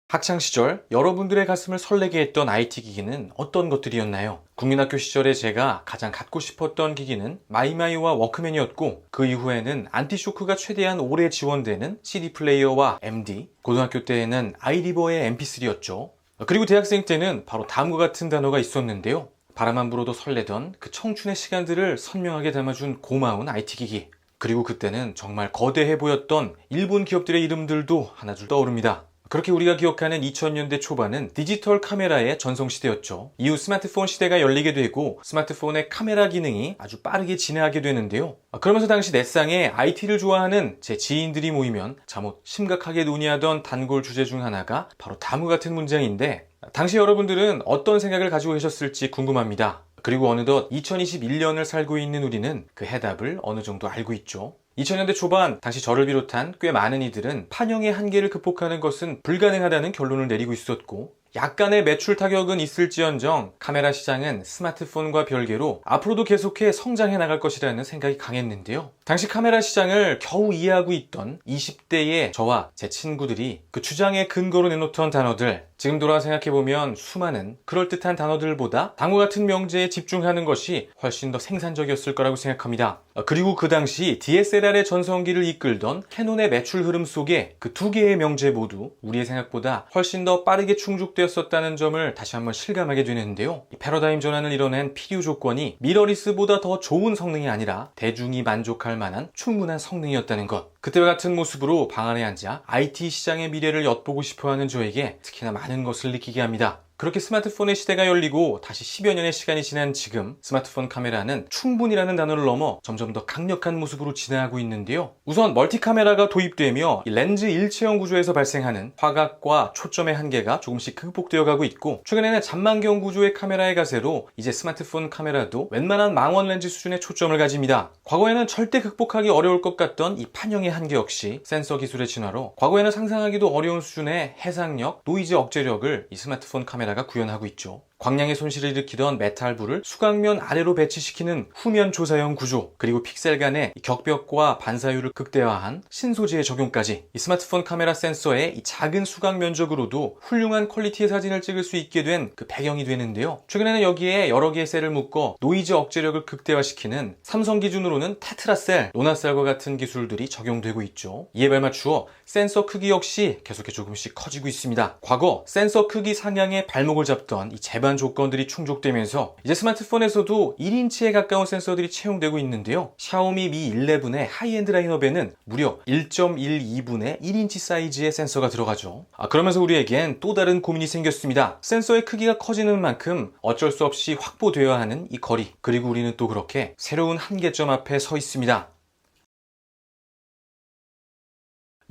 학창시절 여러분들의 가슴을 설레게 했던 IT 기기는 어떤 것들이었나요? 국민학교 시절에 제가 가장 갖고 싶었던 기기는 마이마이와 워크맨이었고, 그 이후에는 안티쇼크가 최대한 오래 지원되는 CD 플레이어와 MD, 고등학교 때에는 아이리버의 MP3였죠. 그리고 대학생 때는 바로 다음과 같은 단어가 있었는데요. 바람만 불어도 설레던 그 청춘의 시간들을 선명하게 담아준 고마운 IT 기기. 그리고 그때는 정말 거대해 보였던 일본 기업들의 이름들도 하나둘 떠오릅니다. 그렇게 우리가 기억하는 2000년대 초반은 디지털 카메라의 전성시대였죠. 이후 스마트폰 시대가 열리게 되고 스마트폰의 카메라 기능이 아주 빠르게 진화하게 되는데요. 그러면서 당시 넷상에 IT를 좋아하는 제 지인들이 모이면 잠옷 심각하게 논의하던 단골 주제 중 하나가 바로 다음과 같은 문장인데, 당시 여러분들은 어떤 생각을 가지고 계셨을지 궁금합니다. 그리고 어느덧 2021년을 살고 있는 우리는 그 해답을 어느 정도 알고 있죠. 2000년대 초반, 당시 저를 비롯한 꽤 많은 이들은 판형의 한계를 극복하는 것은 불가능하다는 결론을 내리고 있었고, 약간의 매출 타격은 있을지언정 카메라 시장은 스마트폰과 별개로 앞으로도 계속해 성장해 나갈 것이라는 생각이 강했는데요. 당시 카메라 시장을 겨우 이해하고 있던 20대의 저와 제 친구들이 그 주장의 근거로 내놓던 단어들, 지금 돌아와 생각해보면 수많은 그럴듯한 단어들보다 다음과 같은 명제에 집중하는 것이 훨씬 더 생산적이었을 거라고 생각합니다. 그리고 그 당시 DSLR의 전성기를 이끌던 캐논의 매출 흐름 속에 그 두 개의 명제 모두 우리의 생각보다 훨씬 더 빠르게 충족되었었다는 점을 다시 한번 실감하게 되는데요. 이 패러다임 전환을 이뤄낸 필요 조건이 미러리스보다 더 좋은 성능이 아니라 대중이 만족할 만한 충분한 성능이었다는 것. 그때와 같은 모습으로 방 안에 앉아 IT 시장의 미래를 엿보고 싶어하는 저에게 특히나 많은 것을 느끼게 합니다. 그렇게 스마트폰의 시대가 열리고 다시 10여 년의 시간이 지난 지금, 스마트폰 카메라는 충분이라는 단어를 넘어 점점 더 강력한 모습으로 진화하고 있는데요. 우선 멀티 카메라가 도입되며 이 렌즈 일체형 구조에서 발생하는 화각과 초점의 한계가 조금씩 극복되어 가고 있고, 최근에는 잔망경 구조의 카메라의 가세로 이제 스마트폰 카메라도 웬만한 망원 렌즈 수준의 초점을 가집니다. 과거에는 절대 극복하기 어려울 것 같던 이 판형의 한계 역시 센서 기술의 진화로 과거에는 상상하기도 어려운 수준의 해상력, 노이즈 억제력을 이 스마트폰 카메라가 구현하고 있죠. 광량의 손실을 일으키던 메탈불을 수각면 아래로 배치시키는 후면 조사형 구조, 그리고 픽셀 간의 격벽과 반사율을 극대화한 신소재의 적용까지, 이 스마트폰 카메라 센서의 이 작은 수각 면적으로도 훌륭한 퀄리티의 사진을 찍을 수 있게 된 그 배경이 되는데요. 최근에는 여기에 여러 개의 셀을 묶어 노이즈 억제력을 극대화시키는 삼성 기준으로는 테트라셀, 노나셀과 같은 기술들이 적용되고 있죠. 이에 발맞추어 센서 크기 역시 계속해 조금씩 커지고 있습니다. 과거 센서 크기 상향의 발목을 잡던 이 제반 조건들이 충족되면서 이제 스마트폰에서도 1인치에 가까운 센서들이 채용되고 있는데요. 샤오미 미 11의 하이엔드 라인업에는 무려 1.12분의 1인치 사이즈의 센서가 들어가죠. 그러면서 우리에겐 또 다른 고민이 생겼습니다. 센서의 크기가 커지는 만큼 어쩔 수 없이 확보되어야 하는 이 거리, 그리고 우리는 또 그렇게 새로운 한계점 앞에 서 있습니다.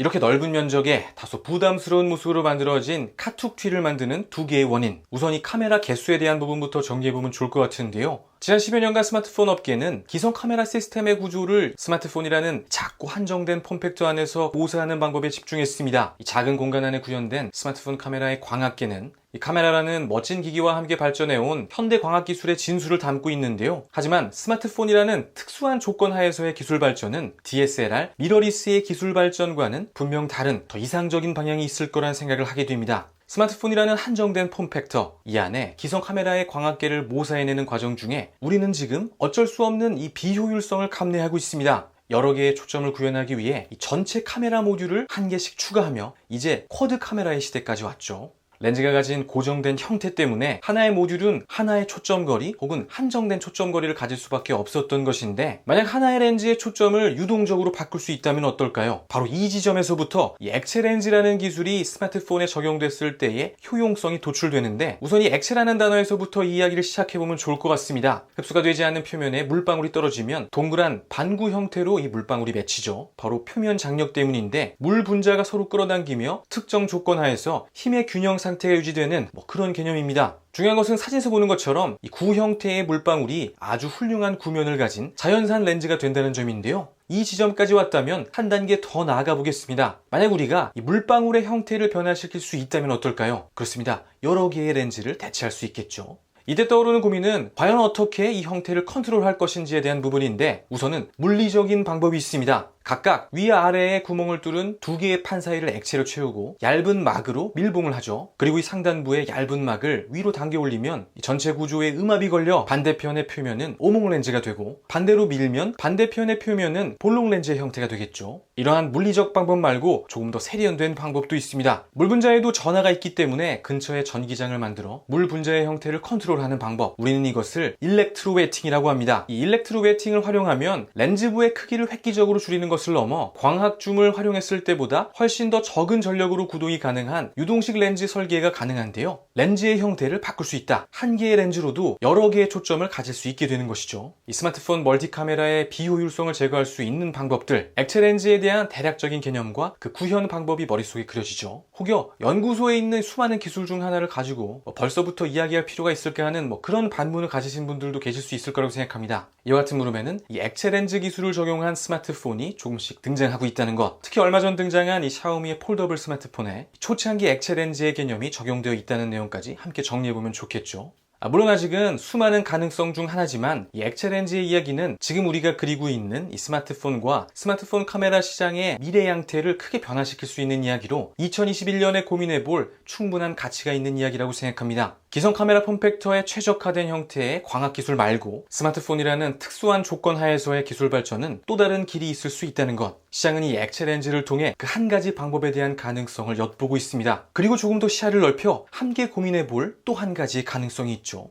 이렇게 넓은 면적에 다소 부담스러운 모습으로 만들어진 카툭 튀를 만드는 두 개의 원인, 우선 이 카메라 개수에 대한 부분부터 정리해보면 좋을 것 같은데요. 지난 10여 년간 스마트폰 업계는 기성 카메라 시스템의 구조를 스마트폰이라는 작고 한정된 폼팩터 안에서 모사하는 방법에 집중했습니다. 이 작은 공간 안에 구현된 스마트폰 카메라의 광학계는 이 카메라라는 멋진 기기와 함께 발전해온 현대 광학 기술의 진수를 담고 있는데요. 하지만 스마트폰이라는 특수한 조건 하에서의 기술 발전은 DSLR, 미러리스의 기술 발전과는 분명 다른 더 이상적인 방향이 있을 거란 생각을 하게 됩니다. 스마트폰이라는 한정된 폼팩터, 이 안에 기성 카메라의 광학계를 모사해내는 과정 중에 우리는 지금 어쩔 수 없는 이 비효율성을 감내하고 있습니다. 여러 개의 초점을 구현하기 위해 이 전체 카메라 모듈을 한 개씩 추가하며 이제 쿼드 카메라의 시대까지 왔죠. 렌즈가 가진 고정된 형태 때문에 하나의 모듈은 하나의 초점거리 혹은 한정된 초점거리를 가질 수밖에 없었던 것인데, 만약 하나의 렌즈의 초점을 유동적으로 바꿀 수 있다면 어떨까요? 바로 이 지점에서부터 이 액체 렌즈라는 기술이 스마트폰에 적용됐을 때의 효용성이 도출되는데, 우선 이 액체라는 단어에서부터 이 이야기를 시작해보면 좋을 것 같습니다. 흡수가 되지 않는 표면에 물방울이 떨어지면 동그란 반구 형태로 이 물방울이 맺히죠. 바로 표면 장력 때문인데, 물 분자가 서로 끌어당기며 특정 조건 하에서 힘의 균형 상태가 유지되는 그런 개념입니다. 중요한 것은 사진에서 보는 것처럼 이 구 형태의 물방울이 아주 훌륭한 구면을 가진 자연산 렌즈가 된다는 점인데요. 이 지점까지 왔다면 한 단계 더 나아가 보겠습니다. 만약 우리가 이 물방울의 형태를 변화시킬 수 있다면 어떨까요? 그렇습니다. 여러 개의 렌즈를 대체할 수 있겠죠. 이때 떠오르는 고민은 과연 어떻게 이 형태를 컨트롤할 것인지에 대한 부분인데, 우선은 물리적인 방법이 있습니다. 각각 위아래에 구멍을 뚫은 두 개의 판 사이를 액체로 채우고 얇은 막으로 밀봉을 하죠. 그리고 이 상단부에 얇은 막을 위로 당겨 올리면 전체 구조에 음압이 걸려 반대편의 표면은 오목 렌즈가 되고, 반대로 밀면 반대편의 표면은 볼록 렌즈의 형태가 되겠죠. 이러한 물리적 방법 말고 조금 더 세련된 방법도 있습니다. 물 분자에도 전하가 있기 때문에 근처에 전기장을 만들어 물 분자의 형태를 컨트롤하는 방법, 우리는 이것을 일렉트로웨팅이라고 합니다. 이 일렉트로웨팅을 활용하면 렌즈부의 크기를 획기적으로 줄이는 것을 넘어 광학줌을 활용했을 때보다 훨씬 더 적은 전력으로 구동이 가능한 유동식 렌즈 설계가 가능한데요. 렌즈의 형태를 바꿀 수 있다. 한 개의 렌즈로도 여러 개의 초점을 가질 수 있게 되는 것이죠. 이 스마트폰 멀티카메라의 비효율성을 제거할 수 있는 방법들, 액체 렌즈에 대한 대략적인 개념과 그 구현 방법이 머릿속에 그려지죠. 혹여 연구소에 있는 수많은 기술 중 하나를 가지고 벌써부터 이야기할 필요가 있을까 하는 그런 반문을 가지신 분들도 계실 수 있을 거라고 생각합니다. 이와 같은 물음에는 이 액체 렌즈 기술을 적용한 스마트폰이 조금씩 등장하고 있다는 것, 특히 얼마 전 등장한 이 샤오미의 폴더블 스마트폰에 초창기 액체 렌즈의 개념이 적용되어 있다는 내용까지 함께 정리해보면 좋겠죠. 물론 아직은 수많은 가능성 중 하나지만 이 액체 렌즈의 이야기는 지금 우리가 그리고 있는 이 스마트폰과 스마트폰 카메라 시장의 미래 양태를 크게 변화시킬 수 있는 이야기로 2021년에 고민해볼 충분한 가치가 있는 이야기라고 생각합니다. 기성 카메라 폼팩터의 최적화된 형태의 광학기술 말고 스마트폰이라는 특수한 조건 하에서의 기술 발전은 또 다른 길이 있을 수 있다는 것, 시장은 이 액체 렌즈를 통해 그 한 가지 방법에 대한 가능성을 엿보고 있습니다. 그리고 조금 더 시야를 넓혀 함께 고민해볼 또 한 가지 가능성이 있죠.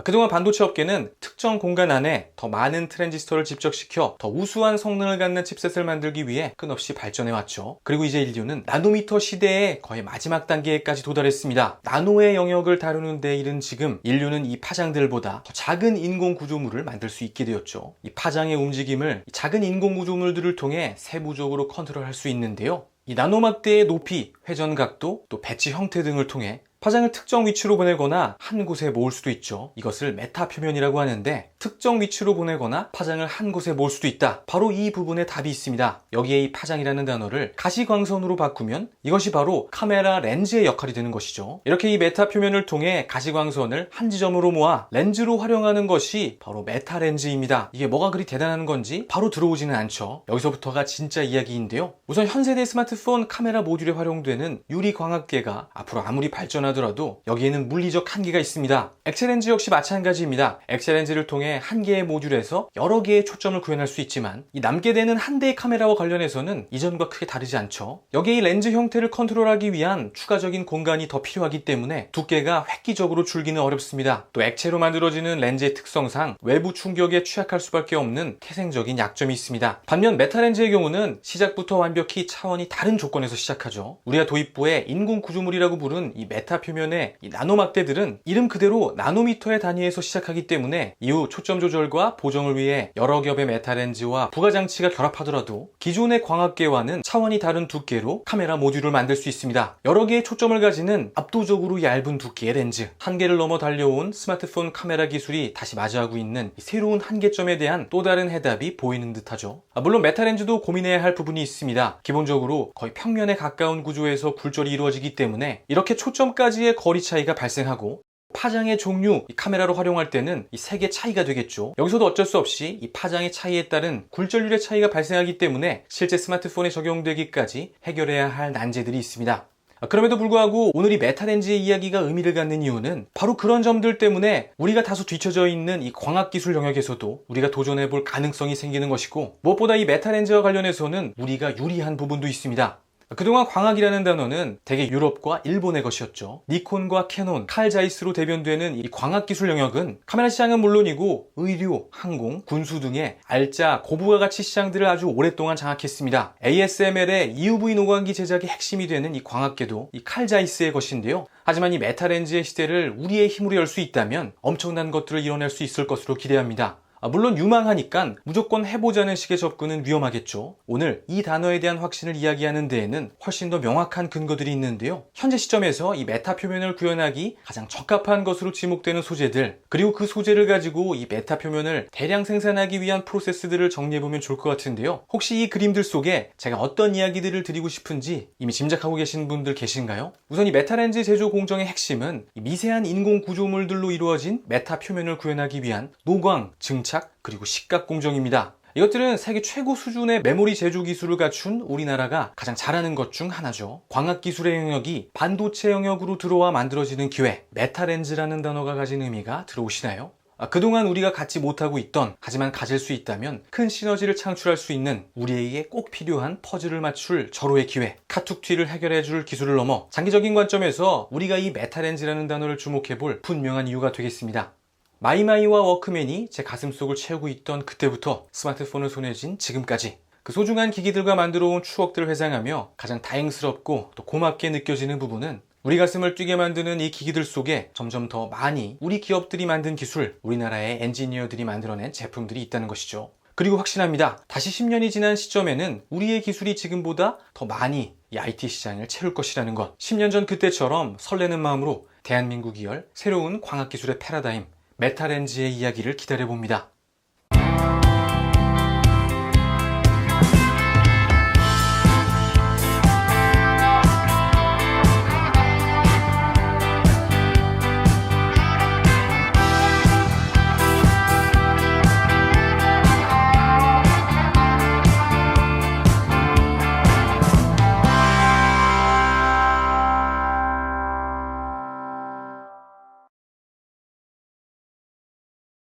그동안 반도체 업계는 특정 공간 안에 더 많은 트랜지스터를 집적시켜 더 우수한 성능을 갖는 칩셋을 만들기 위해 끝없이 발전해왔죠. 그리고 이제 인류는 나노미터 시대의 거의 마지막 단계까지 도달했습니다. 나노의 영역을 다루는 데 이른 지금 인류는 이 파장들보다 더 작은 인공 구조물을 만들 수 있게 되었죠. 이 파장의 움직임을 작은 인공 구조물들을 통해 세부적으로 컨트롤할 수 있는데요. 이 나노막대의 높이, 회전 각도, 또 배치 형태 등을 통해 파장을 특정 위치로 보내거나 한 곳에 모을 수도 있죠. 이것을 메타 표면이라고 하는데, 특정 위치로 보내거나 파장을 한 곳에 모을 수도 있다. 바로 이 부분에 답이 있습니다. 여기에 이 파장이라는 단어를 가시광선으로 바꾸면 이것이 바로 카메라 렌즈의 역할이 되는 것이죠. 이렇게 이 메타 표면을 통해 가시광선을 한 지점으로 모아 렌즈로 활용하는 것이 바로 메타 렌즈입니다. 이게 뭐가 그리 대단한 건지 바로 들어오지는 않죠. 여기서부터가 진짜 이야기인데요. 우선 현 세대 스마트폰 카메라 모듈에 활용되는 유리 광학계가 앞으로 아무리 발전하더라도 여기에는 물리적 한계가 있습니다. 액체 렌즈 역시 마찬가지입니다. 액체 렌즈를 통해 한 개의 모듈에서 여러 개의 초점을 구현할 수 있지만 이 남게 되는 한 대의 카메라와 관련해서는 이전과 크게 다르지 않죠. 여기에 이 렌즈 형태를 컨트롤하기 위한 추가적인 공간이 더 필요하기 때문에 두께가 획기적으로 줄기는 어렵습니다. 또 액체로 만들어지는 렌즈의 특성상 외부 충격에 취약할 수밖에 없는 태생적인 약점이 있습니다. 반면 메타 렌즈의 경우는 시작부터 완벽히 차원이 다른 조건에서 시작하죠. 우리가 도입부에 인공 구조물이라고 부른 이 메타 표면의 이 나노막대들은 이름 그대로 나노미터의 단위에서 시작하기 때문에 이후 초점 조절과 보정을 위해 여러 겹의 메타 렌즈와 부가 장치가 결합하더라도 기존의 광학계와는 차원이 다른 두께로 카메라 모듈을 만들 수 있습니다. 여러 개의 초점을 가지는 압도적으로 얇은 두께의 렌즈, 한계를 넘어 달려온 스마트폰 카메라 기술이 다시 맞이하고 있는 새로운 한계점에 대한 또 다른 해답이 보이는 듯하죠. 물론 메타 렌즈도 고민해야 할 부분이 있습니다. 기본적으로 거의 평면에 가까운 구조에서 굴절이 이루어지기 때문에 이렇게 초점까지의 거리 차이가 발생하고, 파장의 종류, 이 카메라로 활용할 때는 이 색의 차이가 되겠죠. 여기서도 어쩔 수 없이 이 파장의 차이에 따른 굴절률의 차이가 발생하기 때문에 실제 스마트폰에 적용되기까지 해결해야 할 난제들이 있습니다. 그럼에도 불구하고 오늘 이 메타 렌즈의 이야기가 의미를 갖는 이유는 바로 그런 점들 때문에 우리가 다소 뒤처져 있는 이 광학기술 영역에서도 우리가 도전해볼 가능성이 생기는 것이고, 무엇보다 이 메타 렌즈와 관련해서는 우리가 유리한 부분도 있습니다. 그동안 광학이라는 단어는 대개 유럽과 일본의 것이었죠. 니콘과 캐논, 칼 자이스로 대변되는 이 광학기술 영역은 카메라 시장은 물론이고 의료, 항공, 군수 등의 알짜 고부가가치 시장들을 아주 오랫동안 장악했습니다. ASML의 EUV 노광기 제작의 핵심이 되는 이 광학계도 이 칼 자이스의 것인데요. 하지만 이 메타 렌즈의 시대를 우리의 힘으로 열 수 있다면 엄청난 것들을 이뤄낼 수 있을 것으로 기대합니다. 물론 유망하니까 무조건 해보자는 식의 접근은 위험하겠죠. 오늘 이 단어에 대한 확신을 이야기하는 데에는 훨씬 더 명확한 근거들이 있는데요. 현재 시점에서 이 메타 표면을 구현하기 가장 적합한 것으로 지목되는 소재들, 그리고 그 소재를 가지고 이 메타 표면을 대량 생산하기 위한 프로세스들을 정리해보면 좋을 것 같은데요. 혹시 이 그림들 속에 제가 어떤 이야기들을 드리고 싶은지 이미 짐작하고 계신 분들 계신가요? 우선 이 메타 렌즈 제조 공정의 핵심은 이 미세한 인공 구조물들로 이루어진 메타 표면을 구현하기 위한 노광, 증착, 그리고 식각 공정입니다. 이것들은 세계 최고 수준의 메모리 제조 기술을 갖춘 우리나라가 가장 잘하는 것 중 하나죠. 광학 기술의 영역이 반도체 영역으로 들어와 만들어지는 기회, 메타렌즈라는 단어가 가진 의미가 들어오시나요? 그동안 우리가 갖지 못하고 있던, 하지만 가질 수 있다면 큰 시너지를 창출할 수 있는 우리에게 꼭 필요한 퍼즐을 맞출 절호의 기회, 카툭튀를 해결해줄 기술을 넘어 장기적인 관점에서 우리가 이 메타렌즈라는 단어를 주목해볼 분명한 이유가 되겠습니다. 마이마이와 워크맨이 제 가슴속을 채우고 있던 그때부터 스마트폰을 손에 쥔 지금까지 그 소중한 기기들과 만들어온 추억들을 회상하며 가장 다행스럽고 또 고맙게 느껴지는 부분은 우리 가슴을 뛰게 만드는 이 기기들 속에 점점 더 많이 우리 기업들이 만든 기술, 우리나라의 엔지니어들이 만들어낸 제품들이 있다는 것이죠. 그리고 확신합니다. 다시 10년이 지난 시점에는 우리의 기술이 지금보다 더 많이 이 IT 시장을 채울 것이라는 것. 10년 전 그때처럼 설레는 마음으로 대한민국이 열 새로운 광학기술의 패러다임, 메타렌즈의 이야기를 기다려봅니다.